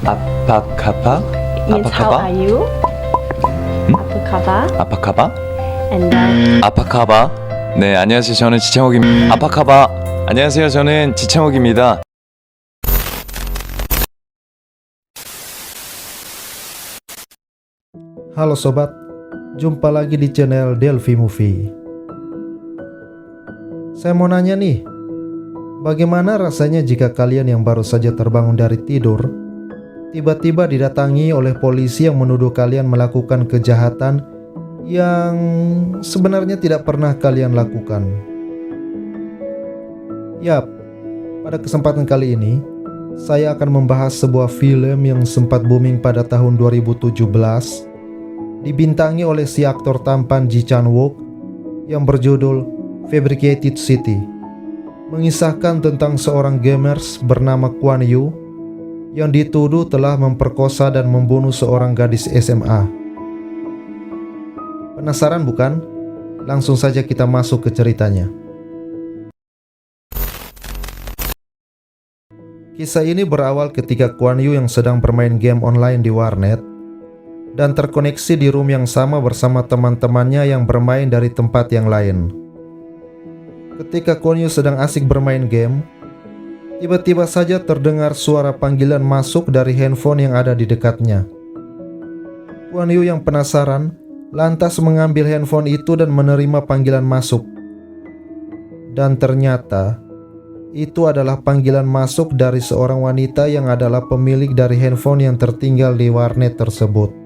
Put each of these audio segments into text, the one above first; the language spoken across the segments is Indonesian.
아파카바? Means how are you? 아프카바. 아파카바? And then 아파카바. 네, 안녕하세요. 저는 지창욱입니다. 아파카바. 안녕하세요. 저는 지창욱입니다. Halo sobat, jumpa lagi di channel Delvi Movie. Saya mau nanya nih, bagaimana rasanya jika kalian yang baru saja terbangun dari tidur tiba-tiba didatangi oleh polisi yang menuduh kalian melakukan kejahatan yang sebenarnya tidak pernah kalian lakukan? Yap, pada kesempatan kali ini saya akan membahas sebuah film yang sempat booming pada tahun 2017, dibintangi oleh si aktor tampan Ji Chan-wook yang berjudul Fabricated City, mengisahkan tentang seorang gamers bernama Kwon Yu yang dituduh telah memperkosa dan membunuh seorang gadis SMA. Penasaran bukan? Langsung saja kita masuk ke ceritanya. Kisah ini berawal ketika Kwon Yu yang sedang bermain game online di warnet dan terkoneksi di room yang sama bersama teman-temannya yang bermain dari tempat yang lain. Ketika Kwon Yu sedang asik bermain game, tiba-tiba saja terdengar suara panggilan masuk dari handphone yang ada di dekatnya. Kwon Yu yang penasaran lantas mengambil handphone itu dan menerima panggilan masuk. Dan ternyata itu adalah panggilan masuk dari seorang wanita yang adalah pemilik dari handphone yang tertinggal di warnet tersebut.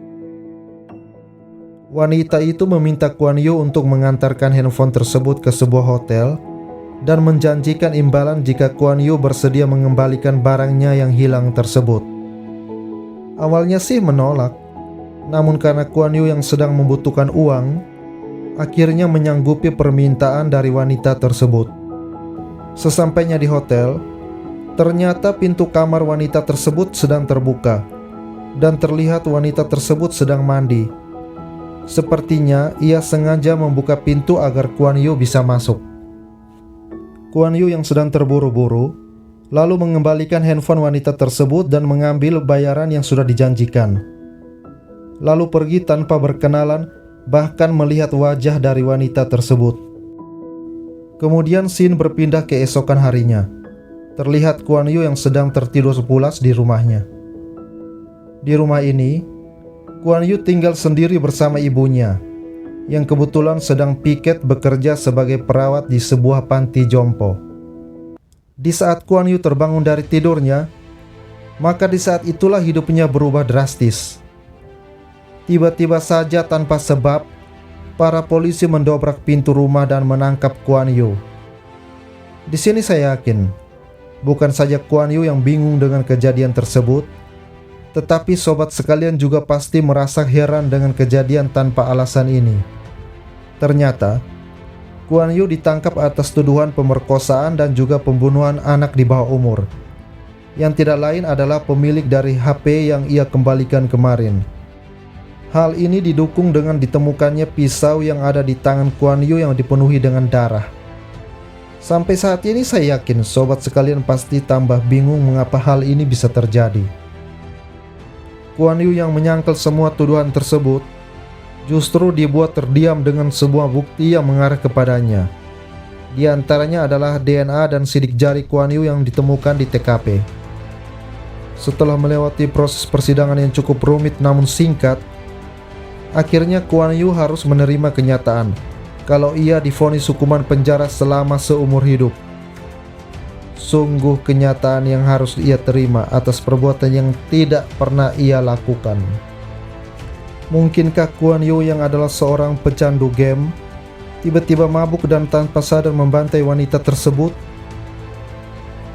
Wanita itu meminta Kwon Yu untuk mengantarkan handphone tersebut ke sebuah hotel dan menjanjikan imbalan jika Kwon Yu bersedia mengembalikan barangnya yang hilang tersebut. Awalnya sih menolak, namun karena Kwon Yu yang sedang membutuhkan uang, akhirnya menyanggupi permintaan dari wanita tersebut. Sesampainya di hotel, ternyata pintu kamar wanita tersebut sedang terbuka dan terlihat wanita tersebut sedang mandi. Sepertinya ia sengaja membuka pintu agar Kwon Yu bisa masuk. Kwon Yu yang sedang terburu-buru lalu mengembalikan handphone wanita tersebut dan mengambil bayaran yang sudah dijanjikan. Lalu pergi tanpa berkenalan, bahkan melihat wajah dari wanita tersebut. Kemudian scene berpindah keesokan harinya. Terlihat Kwon Yu yang sedang tertidur pulas di rumahnya. Di rumah ini, Kwon Yu tinggal sendiri bersama ibunya, yang kebetulan sedang piket bekerja sebagai perawat di sebuah panti jompo. Di saat Kwon Yu terbangun dari tidurnya, maka di saat itulah hidupnya berubah drastis. Tiba-tiba saja tanpa sebab, para polisi mendobrak pintu rumah dan menangkap Kwon Yu. Di sini saya yakin, bukan saja Kwon Yu yang bingung dengan kejadian tersebut, tetapi sobat sekalian juga pasti merasa heran dengan kejadian tanpa alasan ini. Ternyata, Kwon Yu ditangkap atas tuduhan pemerkosaan dan juga pembunuhan anak di bawah umur, yang tidak lain adalah pemilik dari HP yang ia kembalikan kemarin. Hal ini didukung dengan ditemukannya pisau yang ada di tangan Kwon Yu yang dipenuhi dengan darah. Sampai saat ini saya yakin sobat sekalian pasti tambah bingung mengapa hal ini bisa terjadi. Kwon Yu yang menyangkal semua tuduhan tersebut justru dibuat terdiam dengan sebuah bukti yang mengarah kepadanya. Di antaranya adalah DNA dan sidik jari Kwon Yu yang ditemukan di TKP. Setelah melewati proses persidangan yang cukup rumit namun singkat, akhirnya Kwon Yu harus menerima kenyataan kalau ia divonis hukuman penjara selama seumur hidup. Sungguh kenyataan yang harus ia terima atas perbuatan yang tidak pernah ia lakukan. Mungkinkah Kwon Yu yang adalah seorang pecandu game tiba-tiba mabuk dan tanpa sadar membantai wanita tersebut?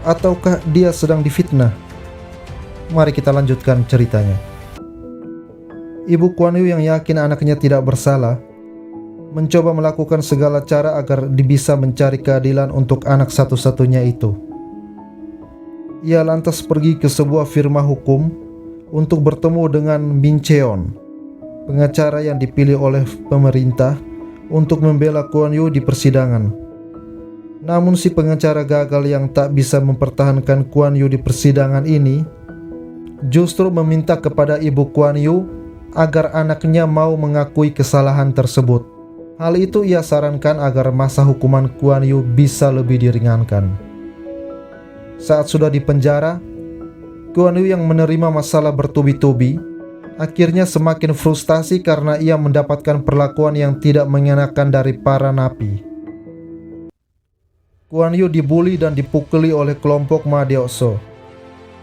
Ataukah dia sedang difitnah? Mari kita lanjutkan ceritanya. Ibu Kwon Yu yang yakin anaknya tidak bersalah mencoba melakukan segala cara agar bisa mencari keadilan untuk anak satu-satunya itu. Ia lantas pergi ke sebuah firma hukum untuk bertemu dengan Min Cheon, pengacara yang dipilih oleh pemerintah untuk membela Kwon Yu di persidangan. Namun si pengacara gagal yang tak bisa mempertahankan Kwon Yu di persidangan ini justru meminta kepada Ibu Kuan Yew agar anaknya mau mengakui kesalahan tersebut. Hal itu ia sarankan agar masa hukuman Kuan Yew bisa lebih diringankan. Saat sudah di penjara, Kuan Yew yang menerima masalah bertubi-tubi akhirnya semakin frustasi karena ia mendapatkan perlakuan yang tidak mengenakan dari para napi. Kuan Yew dibuli dan dipukuli oleh kelompok Madioso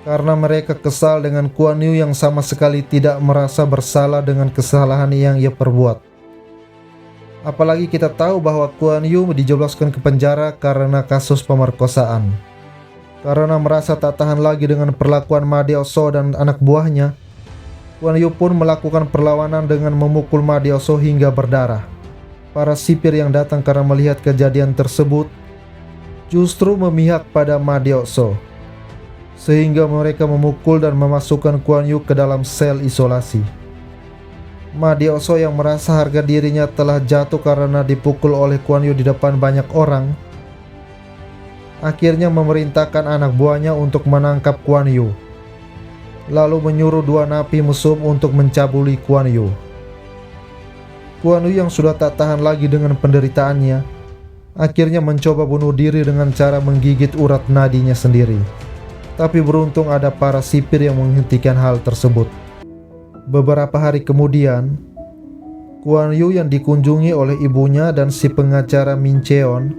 karena mereka kesal dengan Kuan Yew yang sama sekali tidak merasa bersalah dengan kesalahan yang ia perbuat. Apalagi kita tahu bahwa Kuan Yew dijebloskan ke penjara karena kasus pemerkosaan. Karena merasa tak tahan lagi dengan perlakuan Madioso dan anak buahnya, Kuan Yew pun melakukan perlawanan dengan memukul Madioso hingga berdarah. Para sipir yang datang karena melihat kejadian tersebut justru memihak pada Madioso, sehingga mereka memukul dan memasukkan Kuan Yew ke dalam sel isolasi. Madioso yang merasa harga dirinya telah jatuh karena dipukul oleh Kuan Yew di depan banyak orang, akhirnya memerintahkan anak buahnya untuk menangkap Kuan Yew, lalu menyuruh 2 napi mesum untuk mencabuli Kuan Yew. Kuan Yew yang sudah tak tahan lagi dengan penderitaannya, akhirnya mencoba bunuh diri dengan cara menggigit urat nadinya sendiri. Tapi beruntung ada para sipir yang menghentikan hal tersebut. Beberapa hari kemudian, Kuan Yew yang dikunjungi oleh ibunya dan si pengacara Min Cheon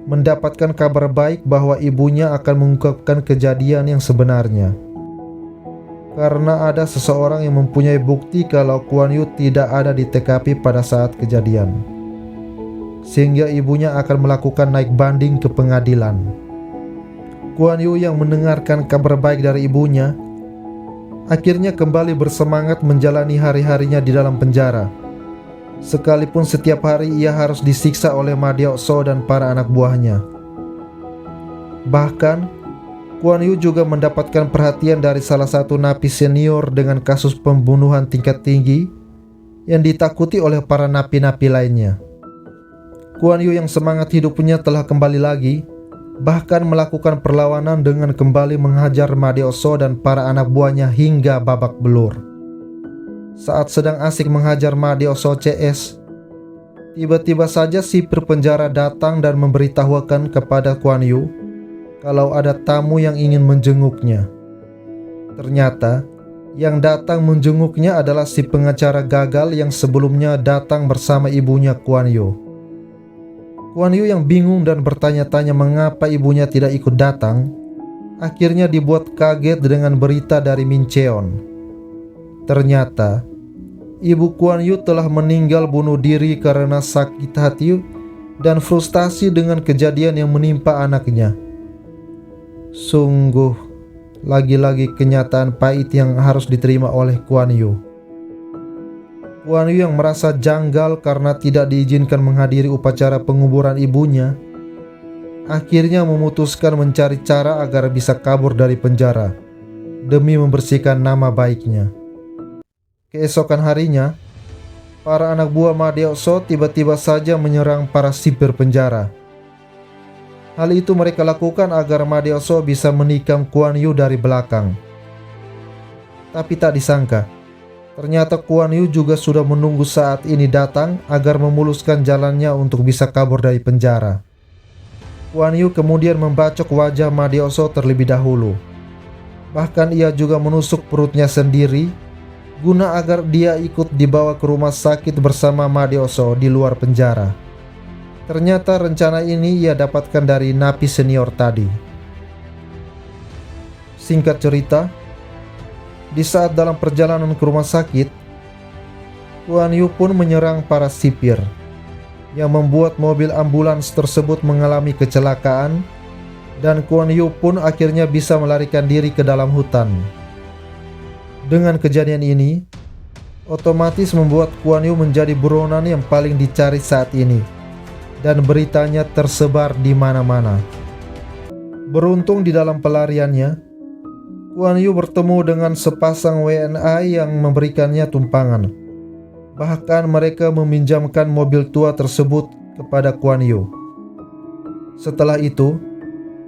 mendapatkan kabar baik bahwa ibunya akan mengungkapkan kejadian yang sebenarnya. Karena ada seseorang yang mempunyai bukti kalau Kuan Yew tidak ada di TKP pada saat kejadian, sehingga ibunya akan melakukan naik banding ke pengadilan. Kuan Yew yang mendengarkan kabar baik dari ibunya akhirnya kembali bersemangat menjalani hari-harinya di dalam penjara, sekalipun setiap hari ia harus disiksa oleh Madioso dan para anak buahnya. Bahkan Kuan Yew juga mendapatkan perhatian dari salah satu napi senior dengan kasus pembunuhan tingkat tinggi yang ditakuti oleh para napi-napi lainnya. Kuan Yew yang semangat hidupnya telah kembali lagi, bahkan melakukan perlawanan dengan kembali menghajar Madioso dan para anak buahnya hingga babak belur. Saat sedang asik menghajar Madioso CS, tiba-tiba saja sipir penjara datang dan memberitahukan kepada Kuan Yew kalau ada tamu yang ingin menjenguknya. Ternyata yang datang menjenguknya adalah si pengacara gagal yang sebelumnya datang bersama ibunya Kuan Yew. Kuan Yew yang bingung dan bertanya-tanya mengapa ibunya tidak ikut datang, akhirnya dibuat kaget dengan berita dari Min Cheon. Ternyata ibu Kuan Yew telah meninggal bunuh diri karena sakit hati dan frustasi dengan kejadian yang menimpa anaknya. Sungguh, lagi-lagi kenyataan pahit yang harus diterima oleh Kuan Yew. Kuan Yew yang merasa janggal karena tidak diizinkan menghadiri upacara penguburan ibunya, akhirnya memutuskan mencari cara agar bisa kabur dari penjara demi membersihkan nama baiknya. Keesokan harinya, para anak buah Madioso tiba-tiba saja menyerang para sipir penjara. Hal itu mereka lakukan agar Madioso bisa menikam Kuan Yew dari belakang. Tapi tak disangka, ternyata Kuan Yew juga sudah menunggu saat ini datang agar memuluskan jalannya untuk bisa kabur dari penjara. Kuan Yew kemudian membacok wajah Madioso terlebih dahulu. Bahkan ia juga menusuk perutnya sendiri guna agar dia ikut dibawa ke rumah sakit bersama Madioso di luar penjara. Ternyata rencana ini ia dapatkan dari napi senior tadi. Singkat cerita, di saat dalam perjalanan ke rumah sakit, Kuan Yew pun menyerang para sipir, yang membuat mobil ambulans tersebut mengalami kecelakaan, dan Kuan Yew pun akhirnya bisa melarikan diri ke dalam hutan. Dengan kejadian ini, otomatis membuat Kuan Yew menjadi buronan yang paling dicari saat ini, dan beritanya tersebar di mana-mana. Beruntung di dalam pelariannya, Kuan Yew bertemu dengan sepasang WNA yang memberikannya tumpangan. Bahkan mereka meminjamkan mobil tua tersebut kepada Kuan Yew. Setelah itu,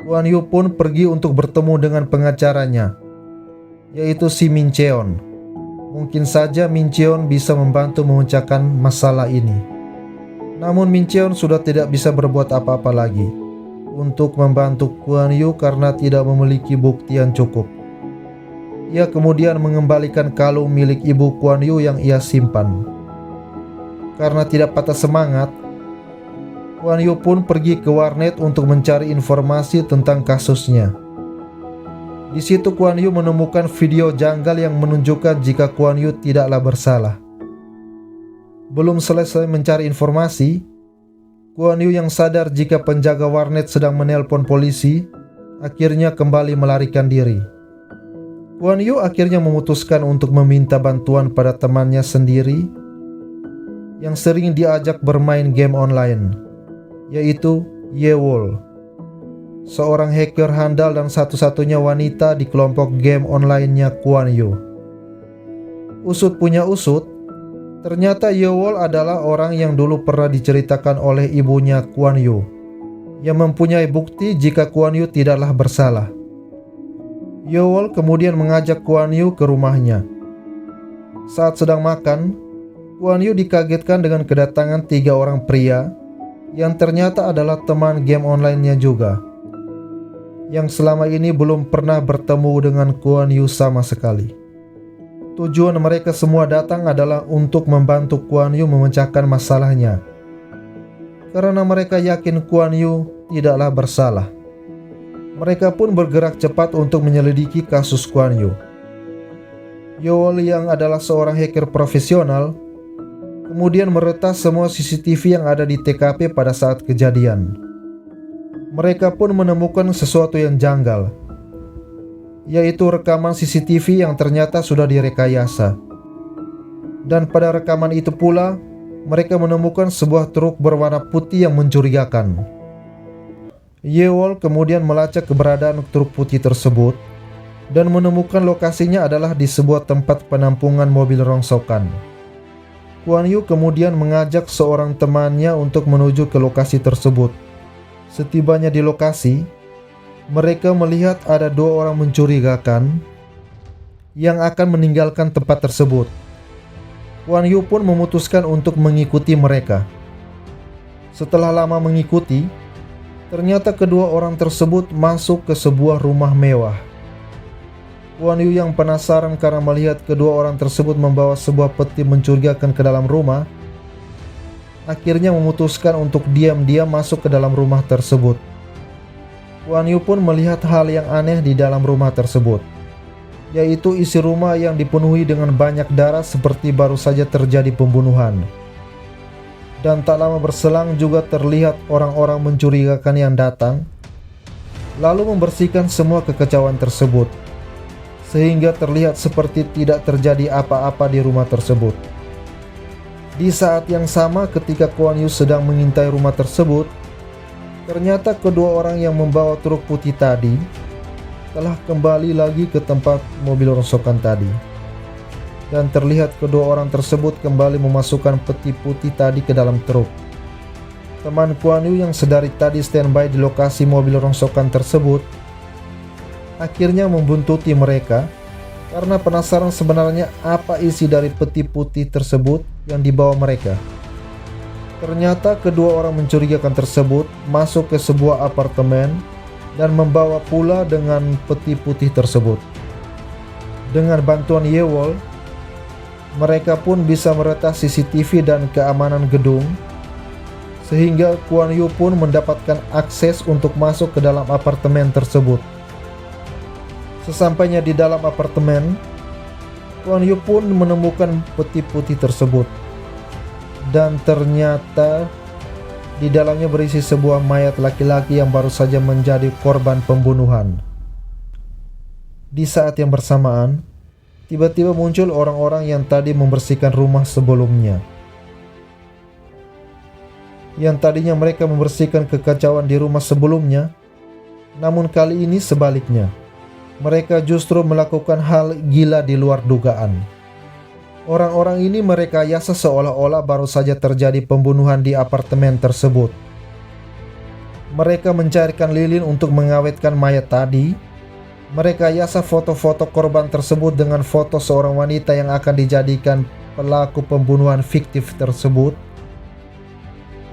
Kuan Yew pun pergi untuk bertemu dengan pengacaranya, yaitu si Min Cheon. Mungkin saja Min Cheon bisa membantu memecahkan masalah ini. Namun Min Cheon sudah tidak bisa berbuat apa-apa lagi untuk membantu Kwon Yu karena tidak memiliki bukti yang cukup. Ia kemudian mengembalikan kalung milik ibu Kwon Yu yang ia simpan. Karena tidak patah semangat, Kwon Yu pun pergi ke warnet untuk mencari informasi tentang kasusnya. Di situ Kwon Yu menemukan video janggal yang menunjukkan jika Kwon Yu tidaklah bersalah. Belum selesai mencari informasi, Kwon Yu yang sadar jika penjaga warnet sedang menelpon polisi, akhirnya kembali melarikan diri. Kwon Yu akhirnya memutuskan untuk meminta bantuan pada temannya sendiri yang sering diajak bermain game online, yaitu Yewol, seorang hacker handal dan satu-satunya wanita di kelompok game online-nya Kwon Yu. Usut punya usut, ternyata Yewol adalah orang yang dulu pernah diceritakan oleh ibunya Kwon Yu, yang mempunyai bukti jika Kwon Yu tidaklah bersalah. Yewol kemudian mengajak Kwon Yu ke rumahnya. Saat sedang makan, Kwon Yu dikagetkan dengan kedatangan 3 orang pria yang ternyata adalah teman game online-nya juga, yang selama ini belum pernah bertemu dengan Kwon Yu sama sekali. Tujuan mereka semua datang adalah untuk membantu Kwon Yu memecahkan masalahnya, karena mereka yakin Kwon Yu tidaklah bersalah. Mereka pun bergerak cepat untuk menyelidiki kasus Kwon Yu. Yewol yang adalah seorang hacker profesional kemudian meretas semua CCTV yang ada di TKP pada saat kejadian. Mereka pun menemukan sesuatu yang janggal, yaitu rekaman CCTV yang ternyata sudah direkayasa. Dan pada rekaman itu pula, mereka menemukan sebuah truk berwarna putih yang mencurigakan. Yewol kemudian melacak keberadaan truk putih tersebut dan menemukan lokasinya adalah di sebuah tempat penampungan mobil rongsokan. Kwon Yu kemudian mengajak seorang temannya untuk menuju ke lokasi tersebut. Setibanya di lokasi, mereka melihat ada 2 orang mencurigakan yang akan meninggalkan tempat tersebut. Kwon Yu pun memutuskan untuk mengikuti mereka. Setelah lama mengikuti, ternyata kedua orang tersebut masuk ke sebuah rumah mewah. Kwon Yu yang penasaran karena melihat kedua orang tersebut membawa sebuah peti mencurigakan ke dalam rumah, akhirnya memutuskan untuk diam-diam masuk ke dalam rumah tersebut. Kwon Yu pun melihat hal yang aneh di dalam rumah tersebut, yaitu isi rumah yang dipenuhi dengan banyak darah seperti baru saja terjadi pembunuhan. Dan tak lama berselang juga terlihat orang-orang mencurigakan yang datang, lalu membersihkan semua kekacauan tersebut, sehingga terlihat seperti tidak terjadi apa-apa di rumah tersebut. Di saat yang sama ketika Kwon Yu sedang mengintai rumah tersebut, ternyata kedua orang yang membawa truk putih tadi telah kembali lagi ke tempat mobil rongsokan tadi. Dan terlihat kedua orang tersebut kembali memasukkan peti putih tadi ke dalam truk. Teman Kwon Yu yang sedari tadi standby di lokasi mobil rongsokan tersebut akhirnya membuntuti mereka karena penasaran sebenarnya apa isi dari peti putih tersebut yang dibawa mereka. Ternyata kedua orang mencurigakan tersebut masuk ke sebuah apartemen dan membawa pula dengan peti putih tersebut. Dengan bantuan Yewol, mereka pun bisa meretas CCTV dan keamanan gedung, sehingga Kwon Yu pun mendapatkan akses untuk masuk ke dalam apartemen tersebut. Sesampainya di dalam apartemen, Kwon Yu pun menemukan peti putih tersebut. Dan ternyata di dalamnya berisi sebuah mayat laki-laki yang baru saja menjadi korban pembunuhan. Di saat yang bersamaan, tiba-tiba muncul orang-orang yang tadi membersihkan rumah sebelumnya. Yang tadinya mereka membersihkan kekacauan di rumah sebelumnya, namun kali ini sebaliknya. Mereka justru melakukan hal gila di luar dugaan. Orang-orang ini merekayasa seolah-olah baru saja terjadi pembunuhan di apartemen tersebut. Mereka mencairkan lilin untuk mengawetkan mayat tadi Merekayasa foto-foto korban tersebut dengan foto seorang wanita yang akan dijadikan pelaku pembunuhan fiktif tersebut,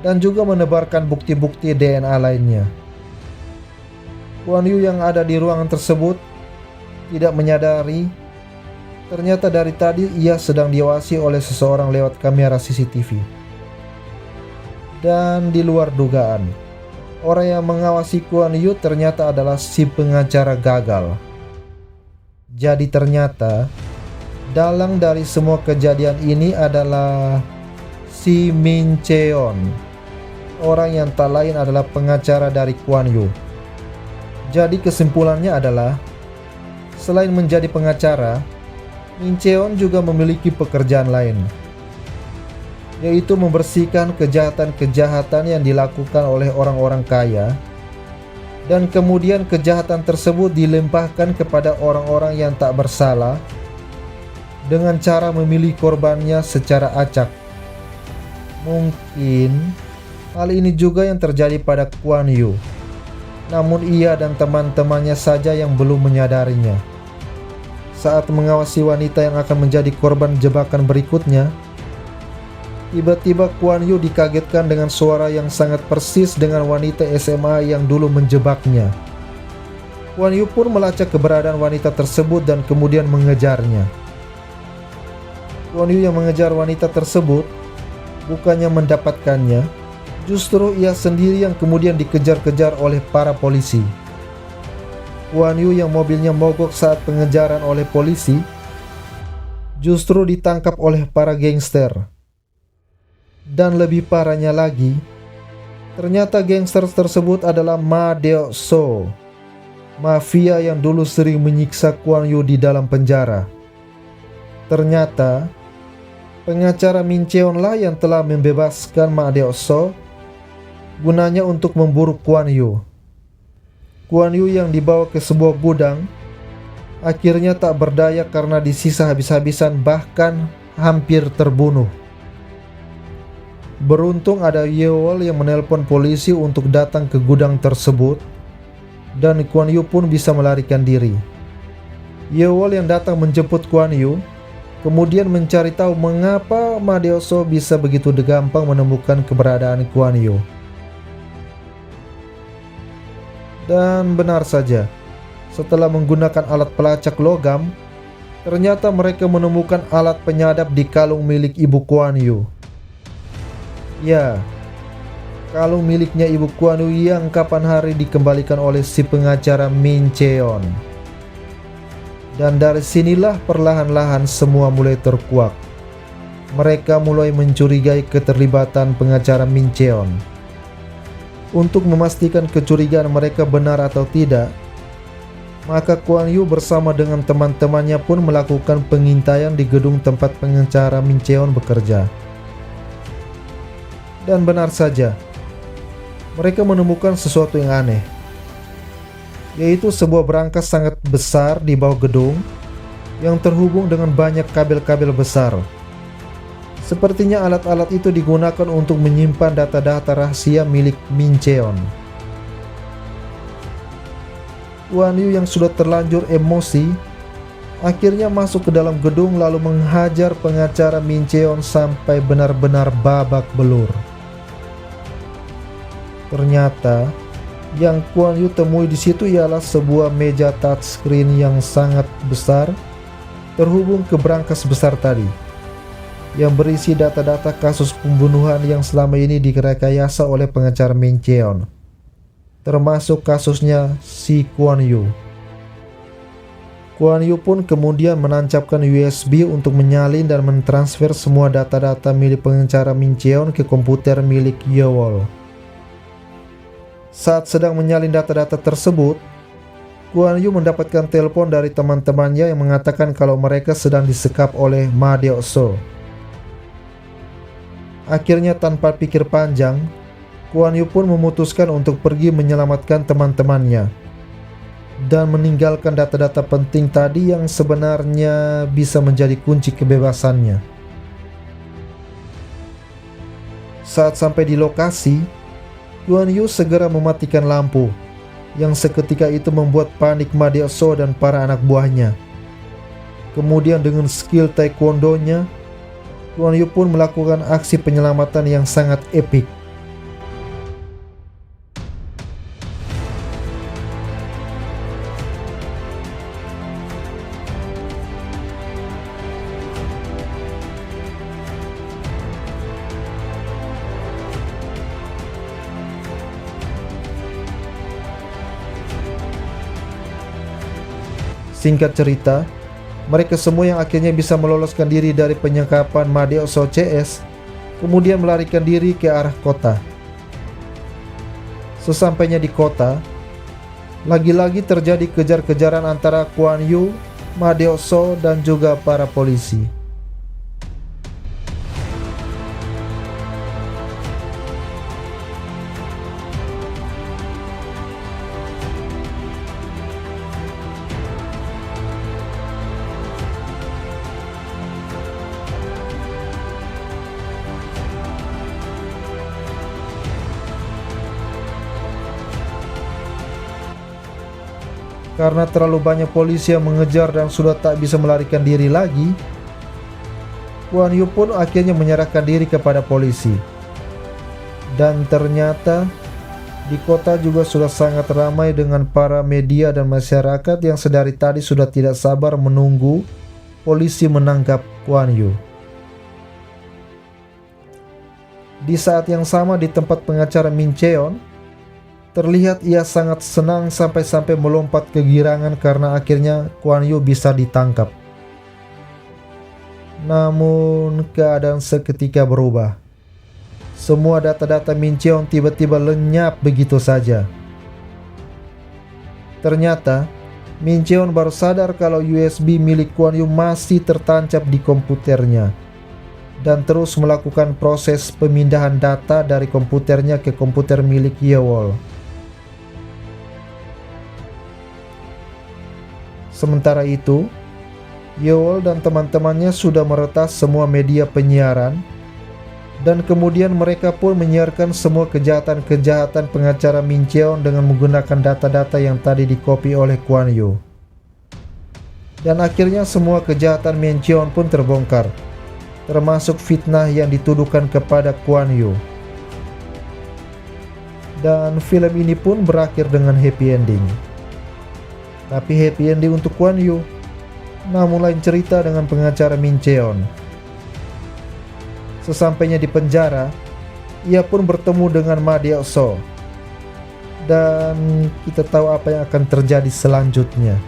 dan juga menebarkan bukti-bukti DNA lainnya. Kuan Yu yang ada di ruangan tersebut tidak menyadari ternyata dari tadi ia sedang diawasi oleh seseorang lewat kamera CCTV. Dan di luar dugaan, orang yang mengawasi Kuan Yu ternyata adalah si pengacara gagal. Jadi ternyata dalang dari semua kejadian ini adalah si Min Cheon. Orang yang tak lain adalah pengacara dari Kuan Yu. Jadi kesimpulannya adalah, selain menjadi pengacara, Min Cheon juga memiliki pekerjaan lain, yaitu membersihkan kejahatan-kejahatan yang dilakukan oleh orang-orang kaya, dan kemudian kejahatan tersebut dilimpahkan kepada orang-orang yang tak bersalah dengan cara memilih korbannya secara acak. Mungkin hal ini juga yang terjadi pada Kuan Yu, namun ia dan teman-temannya saja yang belum menyadarinya. Saat mengawasi wanita yang akan menjadi korban jebakan berikutnya, tiba-tiba Kuan Yu dikagetkan dengan suara yang sangat persis dengan wanita SMA yang dulu menjebaknya. Kuan Yu pun melacak keberadaan wanita tersebut dan kemudian mengejarnya. Kuan Yu yang mengejar wanita tersebut bukannya mendapatkannya, justru ia sendiri yang kemudian dikejar-kejar oleh para polisi. Kuan Yu yang mobilnya mogok saat pengejaran oleh polisi justru ditangkap oleh para gangster. Dan lebih parahnya lagi, ternyata gangster tersebut adalah Ma Deo So, mafia yang dulu sering menyiksa Kuan Yu di dalam penjara. Ternyata pengacara Min Cheon lah yang telah membebaskan Ma Deo So, gunanya untuk memburu Kuan Yu. Kuan Yu yang dibawa ke sebuah gudang akhirnya tak berdaya karena disisa habis-habisan, bahkan hampir terbunuh. Beruntung ada Yeol yang menelpon polisi untuk datang ke gudang tersebut, dan Kuan Yu pun bisa melarikan diri. Yeol yang datang menjemput Kuan Yu kemudian mencari tahu mengapa Ma Deo So bisa begitu gampang menemukan keberadaan Kuan Yu. Dan benar saja, setelah menggunakan alat pelacak logam, ternyata mereka menemukan alat penyadap di kalung milik ibu Kuan Yu. Ya, kalung miliknya ibu Kuan Yu yang kapan hari dikembalikan oleh si pengacara Min Cheon. Dan dari sinilah perlahan-lahan semua mulai terkuak. Mereka mulai mencurigai keterlibatan pengacara Min Cheon. Untuk memastikan kecurigaan mereka benar atau tidak, maka Kuan Yu bersama dengan teman-temannya pun melakukan pengintaian di gedung tempat pengacara Min Cheon bekerja. Dan benar saja, mereka menemukan sesuatu yang aneh, yaitu sebuah berangkas sangat besar di bawah gedung yang terhubung dengan banyak kabel-kabel besar. Sepertinya alat-alat itu digunakan untuk menyimpan data-data rahasia milik Min Cheon. Kuan Yu yang sudah terlanjur emosi akhirnya masuk ke dalam gedung lalu menghajar pengacara Min Cheon sampai benar-benar babak belur. Ternyata yang Kuan Yu temui di situ ialah sebuah meja touchscreen yang sangat besar terhubung ke berangkas besar tadi, yang berisi data-data kasus pembunuhan yang selama ini direkayasa oleh pengacara Min Cheon, termasuk kasusnya si Kuan Yu. Kuan Yu pun kemudian menancapkan USB untuk menyalin dan mentransfer semua data-data milik pengacara Min Cheon ke komputer milik Yeol. Saat sedang menyalin data-data tersebut, Kuan Yu mendapatkan telepon dari teman-temannya yang mengatakan kalau mereka sedang disekap oleh Ma Deo So. Akhirnya tanpa pikir panjang, Kuan Yu pun memutuskan untuk pergi menyelamatkan teman-temannya dan meninggalkan data-data penting tadi yang sebenarnya bisa menjadi kunci kebebasannya. Saat sampai di lokasi, Kuan Yu segera mematikan lampu yang seketika itu membuat panik Ma Diao dan para anak buahnya. Kemudian dengan skill taekwondonya, Guan Yu pun melakukan aksi penyelamatan yang sangat epik. Singkat cerita, mereka semua yang akhirnya bisa meloloskan diri dari penyekapan Ma Diao CS, kemudian melarikan diri ke arah kota. Sesampainya di kota, lagi-lagi terjadi kejar-kejaran antara Guan Yu, Ma Diao dan juga para polisi. Karena terlalu banyak polisi yang mengejar dan sudah tak bisa melarikan diri lagi, Guan Yu pun akhirnya menyerahkan diri kepada polisi. Dan ternyata di kota juga sudah sangat ramai dengan para media dan masyarakat yang sedari tadi sudah tidak sabar menunggu polisi menangkap Guan Yu. Di saat yang sama di tempat pengacara Min Cheon, terlihat ia sangat senang sampai-sampai melompat kegirangan karena akhirnya Guan Yu bisa ditangkap. Namun keadaan seketika berubah. Semua data-data Min Cheon tiba-tiba lenyap begitu saja. Ternyata Min Cheon baru sadar kalau USB milik Guan Yu masih tertancap di komputernya dan terus melakukan proses pemindahan data dari komputernya ke komputer milik Yewol. Sementara itu, Yewol dan teman-temannya sudah meretas semua media penyiaran, dan kemudian mereka pun menyiarkan semua kejahatan-kejahatan pengacara Min Cheon dengan menggunakan data-data yang tadi dikopi oleh Guan Yu. Dan akhirnya semua kejahatan Min Cheon pun terbongkar, termasuk fitnah yang dituduhkan kepada Guan Yu. Dan film ini pun berakhir dengan happy ending. Tapi happy ending untuk Guan Yu. Namun lain cerita dengan pengacara Min Cheon. Sesampainya di penjara, ia pun bertemu dengan Ma Diao. Dan kita tahu apa yang akan terjadi selanjutnya.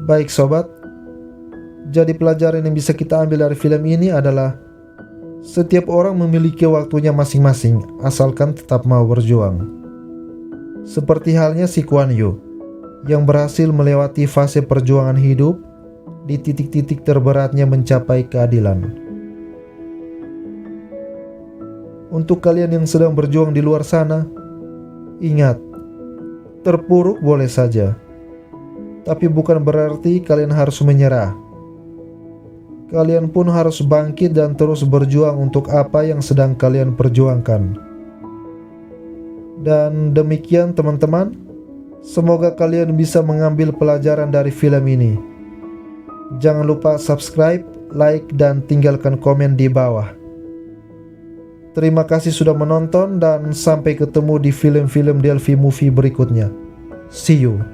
Baik sobat, jadi pelajaran yang bisa kita ambil dari film ini adalah setiap orang memiliki waktunya masing-masing, asalkan tetap mau berjuang. Seperti halnya si Guan Yu, yang berhasil melewati fase perjuangan hidup di titik-titik terberatnya mencapai keadilan. Untuk kalian yang sedang berjuang di luar sana, ingat, terpuruk boleh saja, tapi bukan berarti kalian harus menyerah. Kalian pun harus bangkit dan terus berjuang untuk apa yang sedang kalian perjuangkan. Dan demikian teman-teman, semoga kalian bisa mengambil pelajaran dari film ini. Jangan lupa subscribe, like, dan tinggalkan komen di bawah. Terima kasih sudah menonton dan sampai ketemu di film-film Delphi Movie berikutnya. See you.